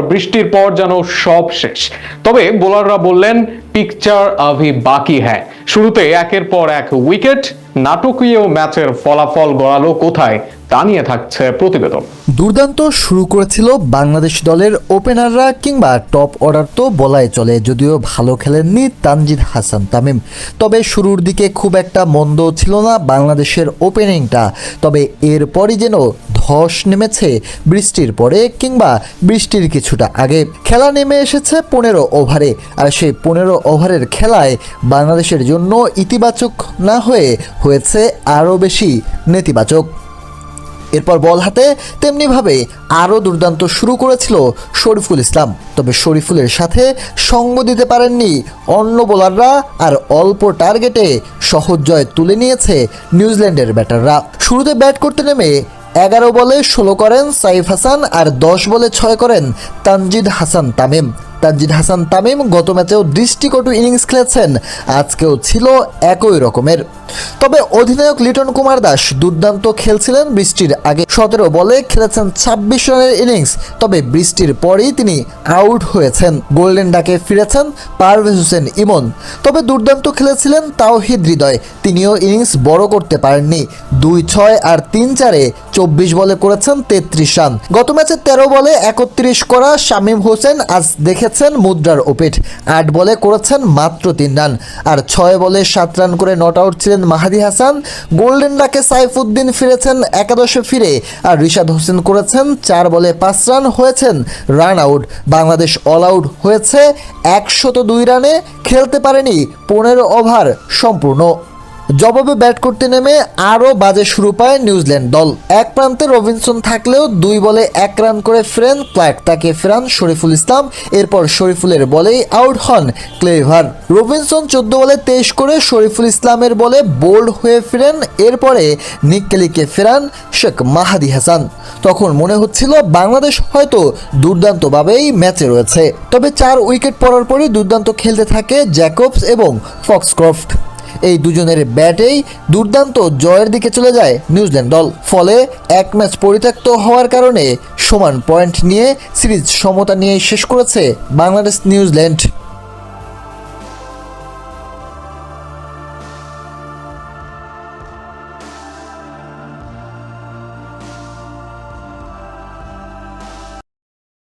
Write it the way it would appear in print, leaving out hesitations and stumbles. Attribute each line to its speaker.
Speaker 1: বৃষ্টির পর যেন সব শেষ, তবে বোলাররা বললেন পিকচার আভি বাকি হ্যায়। শুরুতে একের পর এক উইকেট, নাটকীয় ম্যাচের ফলাফল গড়ালো কোথায় তা নিয়ে থাকছে প্রতিবেদন।
Speaker 2: দুর্দান্ত শুরু করেছিল বাংলাদেশ দলের ওপেনাররা, কিংবা টপ অর্ডার তো বলাই চলে, যদিও ভালো খেলেননি তানজিদ হাসান তামিম। তবে শুরুর দিকে খুব একটা মন্দ ছিল না বাংলাদেশের ওপেনিংটা, তবে এরপরই যেন ধস নেমেছে বৃষ্টির পরে, কিংবা বৃষ্টির কিছুটা আগে। খেলা নেমে এসেছে 15 ওভারে, আর সেই 15 ওভারের খেলায় বাংলাদেশের জন্য ইতিবাচক না হয়েছে আরও বেশি নেতিবাচক। এরপর বল হাতে তেমনিভাবে আরও দুর্দান্ত শুরু করেছিল শরীফুল ইসলাম, তবে শরীফুলের সাথে সঙ্গ দিতে পারেননি অন্য বোলাররা, আর অল্প টার্গেটে সহজ জয় তুলে নিয়েছে নিউজিল্যান্ডের ব্যাটাররা। শুরুতে ব্যাট করতে নেমে 11 বলে 16 করেন সাইফ হাসান, আর 10 বলে 6 করেন তানজিদ হাসান তামিম। তানজিদ হাসান তামিম গত ম্যাচেও দৃষ্টিকটু ইনিংস খেলেছেন, আজকেও ছিল একই রকমের। তবে অধিনায়ক লিটন কুমার দাস দুর্দান্ত খেলছিলেন বৃষ্টির আগে। 17 বলে খেলেছেন 26 রানের ইনিংস, তবে বৃষ্টির পরেই তিনি আউট হয়েছেন। গোল্ডেন ডাকে ফিরেছেন পারভেজ হোসেন ইমন, তবে দুর্দান্ত খেলেছিলেন তাওহিদ হৃদয়, তিনিও ইনিংস বড় করতে পারেননি। 2-6 আর 3-4-এ 24 বলে করেছেন 33 রান। গত ম্যাচে 13 বলে 31 করা শামীম হোসেন আজ দেখেছেন মুদ্রার ওপেট, 8 বলে করেছেন মাত্র 3 রান, আর 6 বলে 7 রান করে নট আউট ছিলেন মাহাদি হাসান। গোল্ডেন ডাকে সাইফুদ্দিন ফিরেছেন একাদশে ফিরে, আর রিশাদ হোসেন করেছেন 4 বলে 5 রান, হয়েছেন run out. Bangladesh all out হয়েছে 102 রানে, খেলতে পারেনি 15 ওভার সম্পূর্ণ। জবাবে ব্যাট করতে নেমে আরও বাজে শুরু পায় নিউজিল্যান্ড দল। এক প্রান্তে রবিনসন থাকলেও 2 বলে 1 রান করে ফেরেন ক্লার্ক, তাকে ফেরান শরীফুল ইসলাম। এরপর শরীফুলের বলেই আউট হন ক্লেভার। রবিনসন 14 বলে 23 করে শরীফুল ইসলামের বলে বোল্ড হয়ে ফিরেন। এরপরে নিক কেলিকে ফেরান শেখ মাহাদি হাসান। তখন মনে হচ্ছিল বাংলাদেশ হয়তো দুর্দান্তভাবেই ম্যাচে রয়েছে, তবে 4 উইকেট পড়ার পরই দুর্দান্ত খেলতে থাকে জ্যাকবস এবং ফক্সক্রফট। এই দুজনের ব্যাটেই দুর্দান্ত জয়ের দিকে চলে যায় নিউজিল্যান্ড দল। ফলে এক ম্যাচ পরিত্যক্ত হওয়ার কারণে সমান পয়েন্ট নিয়ে সিরিজ সমতা নিয়ে শেষ করেছে বাংলাদেশ নিউজিল্যান্ড।